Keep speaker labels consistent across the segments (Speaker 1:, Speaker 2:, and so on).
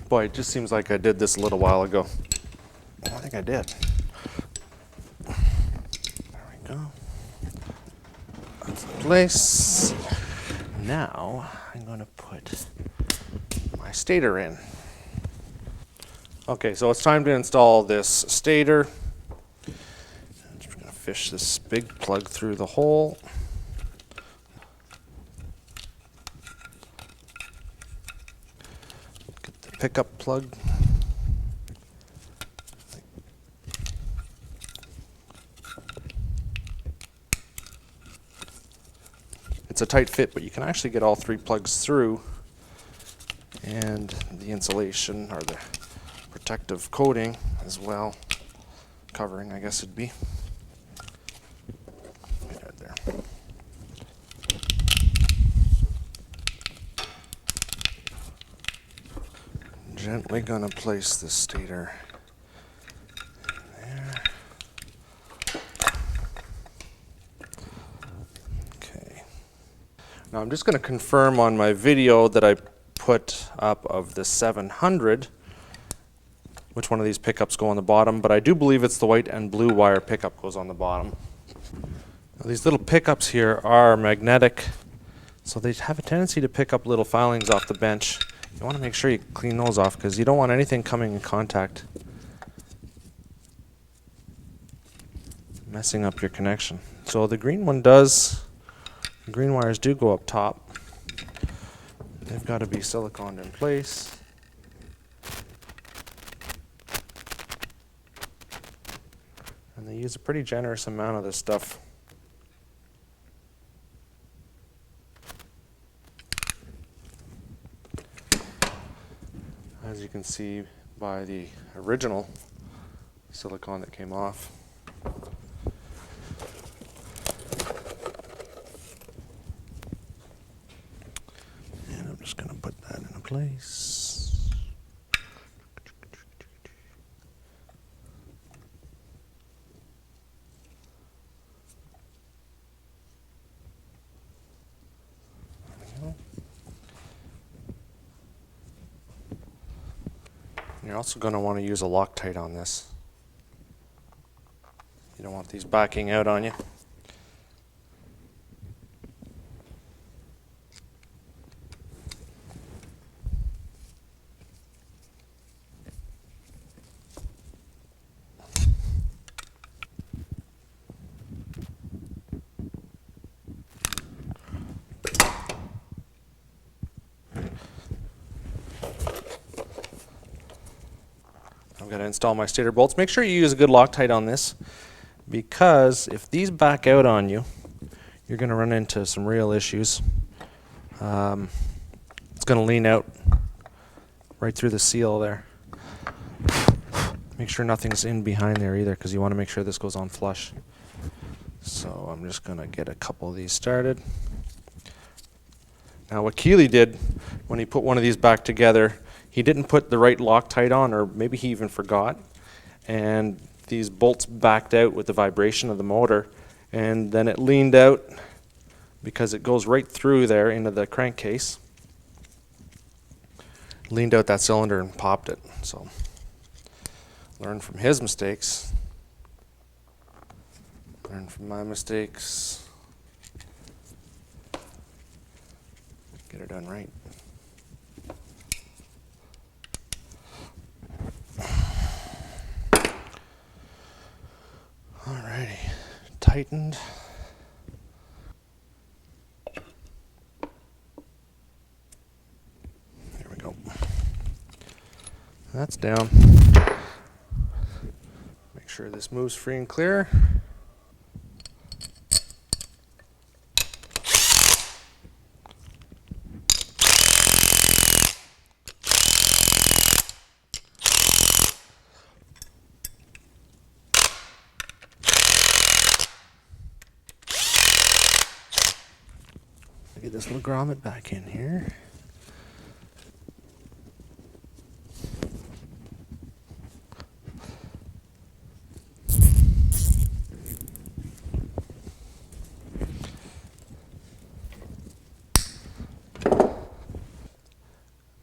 Speaker 1: Boy, it just seems like I did this a little while ago. I think I did. There we go. That's in place. Now I'm going to put my stator in. Okay, so it's time to install this stator. I'm just going to fish this big plug through the hole. Get the pickup plug. It's a tight fit, but you can actually get all 3 plugs through, and the insulation or the protective coating as well, covering I guess it'd be. Right there. Gently gonna place the stator there. Okay. Now I'm just gonna confirm on my video that I put up of the 700 which one of these pickups go on the bottom, but I do believe it's the white and blue wire pickup goes on the bottom. Now these little pickups here are magnetic, so they have a tendency to pick up little filings off the bench. You want to make sure you clean those off because you don't want anything coming in contact, messing up your connection. So the green one does, the green wires do go up top. They've got to be siliconed in place. And they use a pretty generous amount of this stuff. As you can see by the original silicone that came off. And I'm just going to put that in place. You're also going to want to use a Loctite on this. You don't want these backing out on you. I'm going to install my stator bolts. Make sure you use a good Loctite on this, because if these back out on you, you're going to run into some real issues. It's going to lean out right through the seal there. Make sure nothing's in behind there either, because you want to make sure this goes on flush. So I'm just going to get a couple of these started. Now what Keeley did when he put one of these back together, he didn't put the right Loctite on, or maybe he even forgot, and these bolts backed out with the vibration of the motor, and then it leaned out because it goes right through there into the crankcase. Leaned out that cylinder and popped it. So learn from his mistakes, learn from my mistakes, get it done right. Alrighty, tightened. There we go. That's down. Make sure this moves free and clear. Get this little grommet back in here.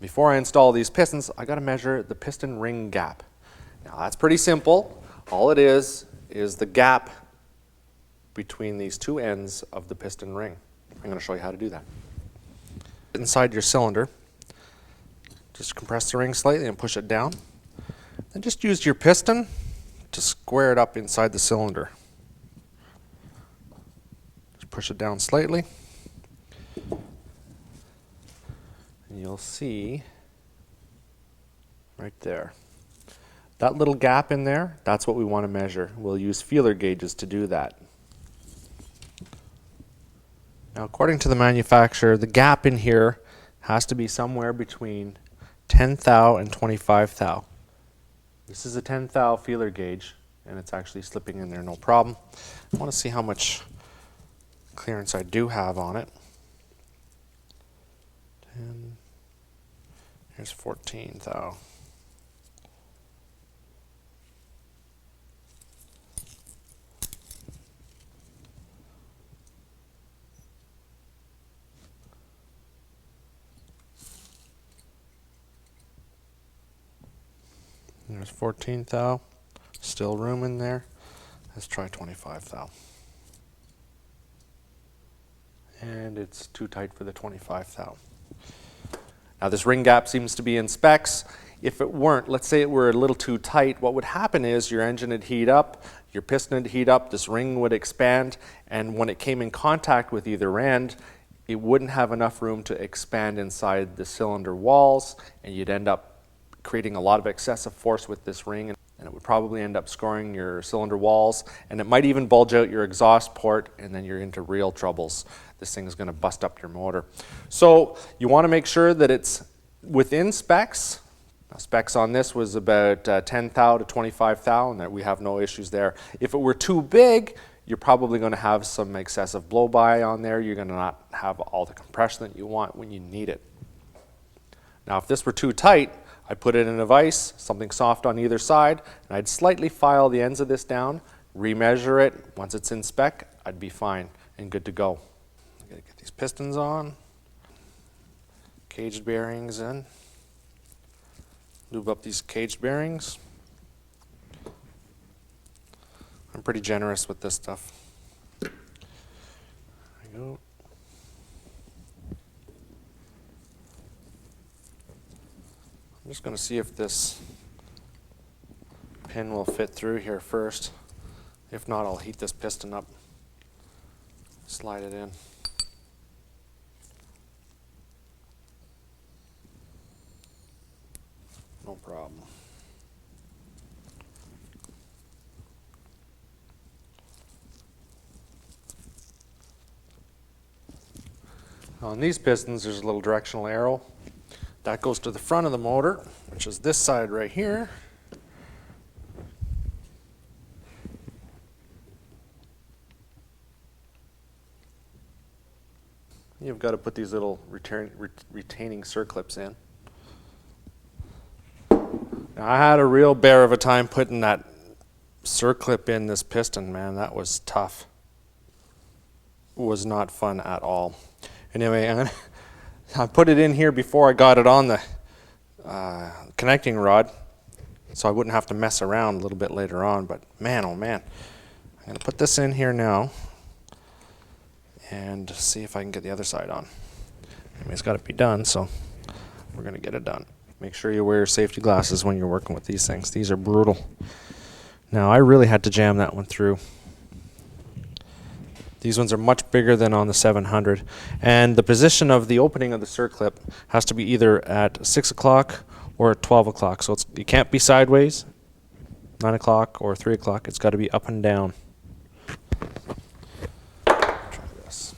Speaker 1: Before I install these pistons, I got to measure the piston ring gap. Now that's pretty simple. All it is the gap between these two ends of the piston ring. I'm going to show you how to do that. Inside your cylinder, just compress the ring slightly and push it down. Then just use your piston to square it up inside the cylinder. Just push it down slightly. And you'll see right there. That little gap in there, that's what we want to measure. We'll use feeler gauges to do that. Now, according to the manufacturer, the gap in here has to be somewhere between 10 thou and 25 thou. This is a 10 thou feeler gauge, and it's actually slipping in there no problem. I want to see how much clearance I do have on it. 10, here's 14 thou. There's 14 thou, still room in there. Let's try 25 thou. And it's too tight for the 25 thou. Now this ring gap seems to be in specs. If it weren't, let's say it were a little too tight, what would happen is your engine would heat up, your piston would heat up, this ring would expand, and when it came in contact with either end, it wouldn't have enough room to expand inside the cylinder walls, and you'd end up creating a lot of excessive force with this ring, and it would probably end up scoring your cylinder walls, and it might even bulge out your exhaust port, and then you're into real troubles. This thing is going to bust up your motor. So you want to make sure that it's within specs. Now, specs on this was about 10 thou to 25 thou, and that we have no issues there. If it were too big, you're probably going to have some excessive blow-by on there. You're going to not have all the compression that you want when you need it. Now, if this were too tight, I'd put it in a vise, something soft on either side, and I'd slightly file the ends of this down, remeasure it. Once it's in spec, I'd be fine and good to go. I gotta get these pistons on, caged bearings in, lube up these caged bearings. I'm pretty generous with this stuff. There we go. I'm just going to see if this pin will fit through here first. If not, I'll heat this piston up, slide it in. No problem. On these pistons, there's a little directional arrow. That goes to the front of the motor, which is this side right here. You've got to put these little retaining circlips in. Now, I had a real bear of a time putting that circlip in this piston, man. That was tough. It was not fun at all. Anyway, I put it in here before I got it on the connecting rod, so I wouldn't have to mess around a little bit later on, but man, oh man. I'm going to put this in here now and see if I can get the other side on. I mean, it's got to be done, so we're going to get it done. Make sure you wear your safety glasses when you're working with these things. These are brutal. Now, I really had to jam that one through. These ones are much bigger than on the 700, and the position of the opening of the circlip has to be either at 6 o'clock or at 12 o'clock. So it can't be sideways, 9 o'clock or 3 o'clock. It's got to be up and down. Try this.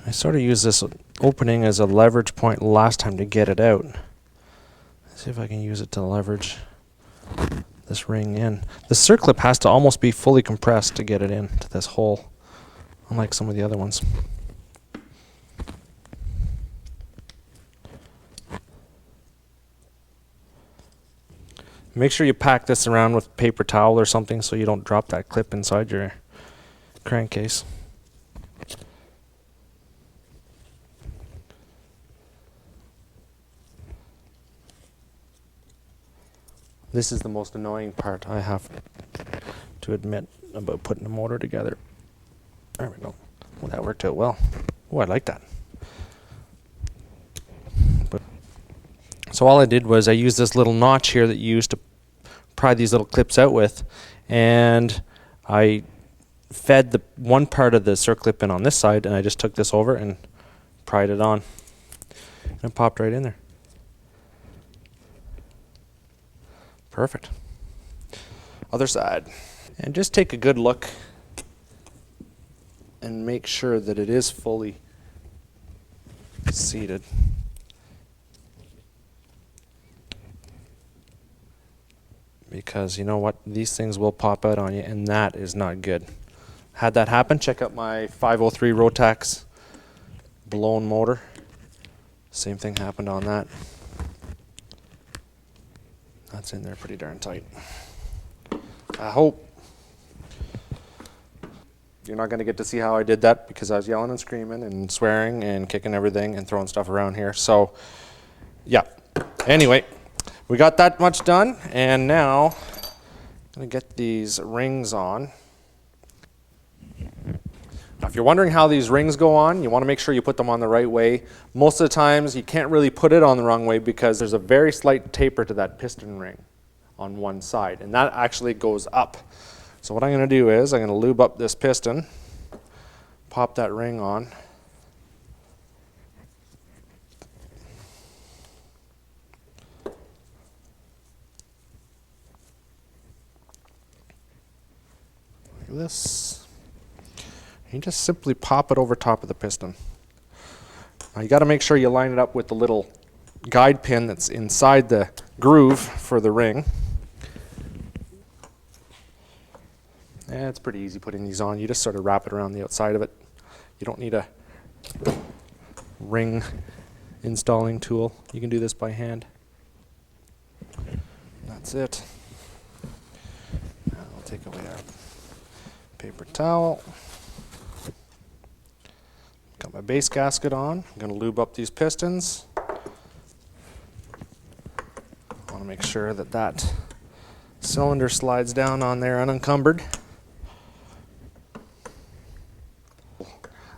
Speaker 1: I sort of used this opening as a leverage point last time to get it out. Let's see if I can use it to leverage this ring in. The circlip has to almost be fully compressed to get it into this hole, unlike some of the other ones. Make sure you pack this around with paper towel or something so you don't drop that clip inside your crankcase. This is the most annoying part, I have to admit, about putting the motor together. There we go. Well, that worked out well. Oh, I like that. But so all I did was I used this little notch here that you used to pry these little clips out with, and I fed the one part of the circlip in on this side, and I just took this over and pried it on, and it popped right in there. Perfect. Other side. And just take a good look and make sure that it is fully seated. Because you know what, these things will pop out on you, and that is not good. Had that happen, check out my 503 Rotax blown motor. Same thing happened on that. That's in there pretty darn tight. I hope you're not going to get to see how I did that, because I was yelling and screaming and swearing and kicking everything and throwing stuff around here. So, yeah. Anyway, we got that much done, and now I'm going to get these rings on. Now, if you're wondering how these rings go on, you want to make sure you put them on the right way. Most of the times, you can't really put it on the wrong way because there's a very slight taper to that piston ring on one side, and that actually goes up. So what I'm going to do is I'm going to lube up this piston, pop that ring on, like this. You just simply pop it over top of the piston. Now you got to make sure you line it up with the little guide pin that's inside the groove for the ring. Yeah, it's pretty easy putting these on. You just sort of wrap it around the outside of it. You don't need a ring installing tool. You can do this by hand. That's it. Now I'll take away our paper towel. Got my base gasket on. I'm going to lube up these pistons. I want to make sure that that cylinder slides down on there unencumbered.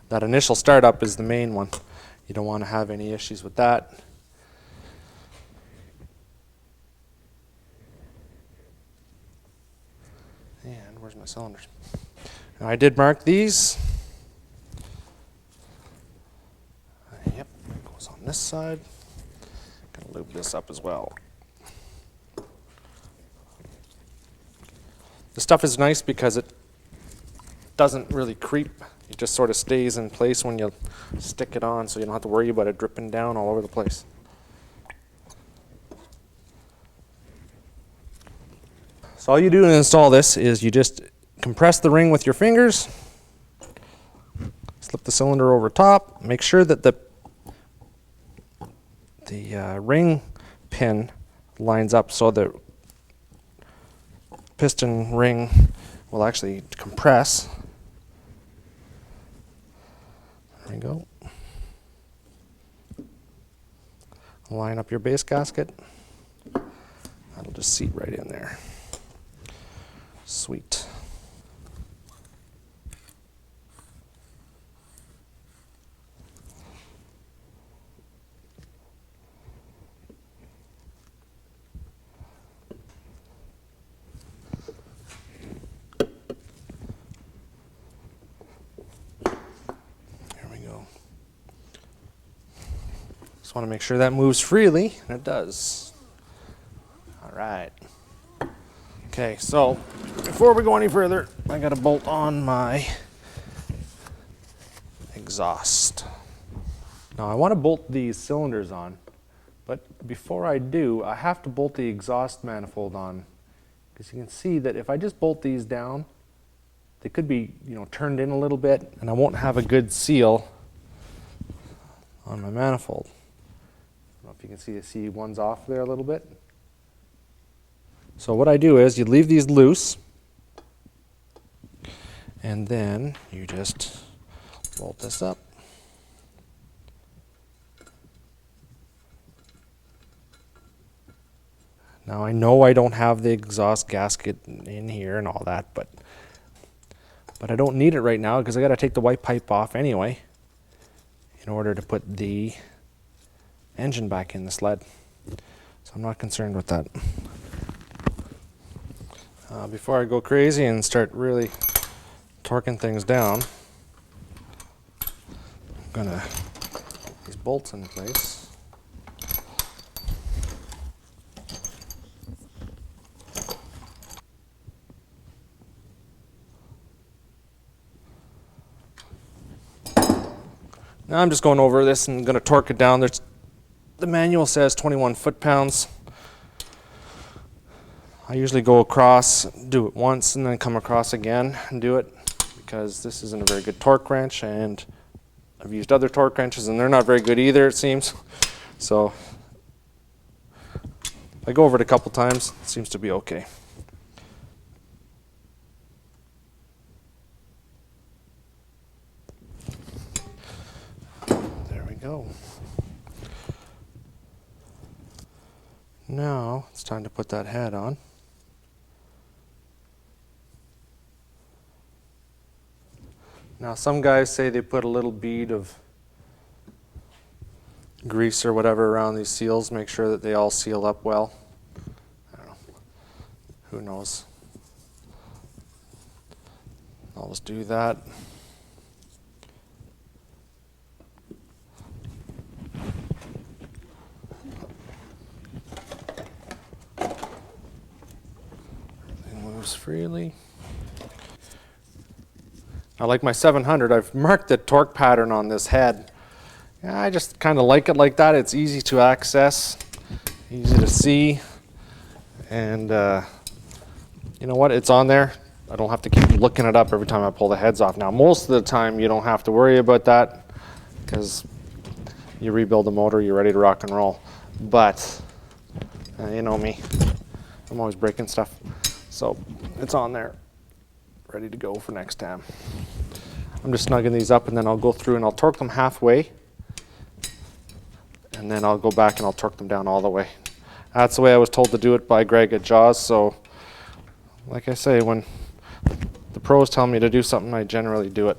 Speaker 1: That initial startup is the main one. You don't want to have any issues with that. And where's my cylinders? Now, I did mark these. Yep, it goes on this side. Gonna lube this up as well. This stuff is nice because it doesn't really creep. It just sort of stays in place when you stick it on, so you don't have to worry about it dripping down all over the place. So all you do to install this is you just compress the ring with your fingers, slip the cylinder over top, make sure that the ring pin lines up so the piston ring will actually compress. There we go. Line up your base gasket. That'll just seat right in there. Sweet. Just want to make sure that moves freely, and it does. All right. Okay, so before we go any further, I got to bolt on my exhaust. Now I want to bolt these cylinders on, but before I do, I have to bolt the exhaust manifold on, because you can see that if I just bolt these down, they could be, turned in a little bit, and I won't have a good seal on my manifold. I don't know if you can see one's off there a little bit. So what I do is you leave these loose, and then you just bolt this up. Now I know I don't have the exhaust gasket in here and all that, but I don't need it right now because I got to take the white pipe off anyway in order to put the engine back in the sled. So I'm not concerned with that. Before I go crazy and start really torquing things down, I'm gonna put these bolts in place. Now I'm just going over this and going to torque it down. The manual says 21 foot-pounds. I usually go across, do it once, and then come across again and do it because this isn't a very good torque wrench, and I've used other torque wrenches and they're not very good either, it seems. So I go over it a couple times. It seems to be okay. Go. Now it's time to put that head on. Now some guys say they put a little bead of grease or whatever around these seals, make sure that they all seal up well. I don't know. Who knows? I'll just do that. Freely. Now, like my 700, I've marked the torque pattern on this head. Yeah, I just kind of like it like that. It's easy to access, easy to see, and you know what? It's on there. I don't have to keep looking it up every time I pull the heads off. Now, most of the time, you don't have to worry about that because you rebuild the motor, you're ready to rock and roll. But you know me, I'm always breaking stuff. So it's on there, ready to go for next time. I'm just snugging these up and then I'll go through and I'll torque them halfway. And then I'll go back and I'll torque them down all the way. That's the way I was told to do it by Greg at Jaws. So like I say, when the pros tell me to do something, I generally do it.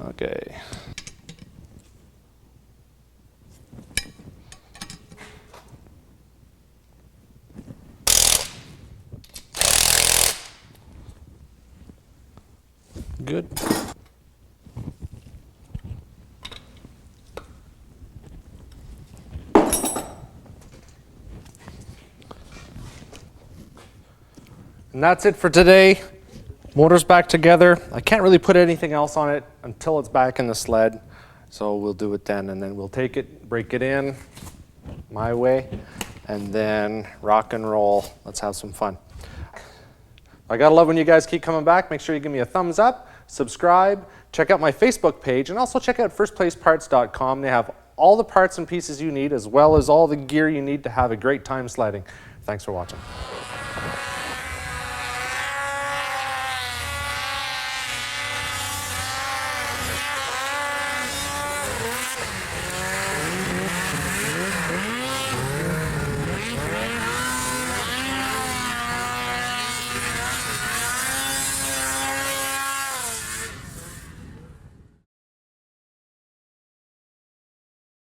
Speaker 1: Okay. Good. And that's it for today. Motor's back together. I can't really put anything else on it until it's back in the sled. So we'll do it then, and then we'll take it, break it in my way, and then rock and roll. Let's have some fun. I gotta love when you guys keep coming back. Make sure you give me a thumbs up, subscribe, check out my Facebook page, and also check out firstplaceparts.com. They have all the parts and pieces you need, as well as all the gear you need to have a great time sledding. Thanks for watching.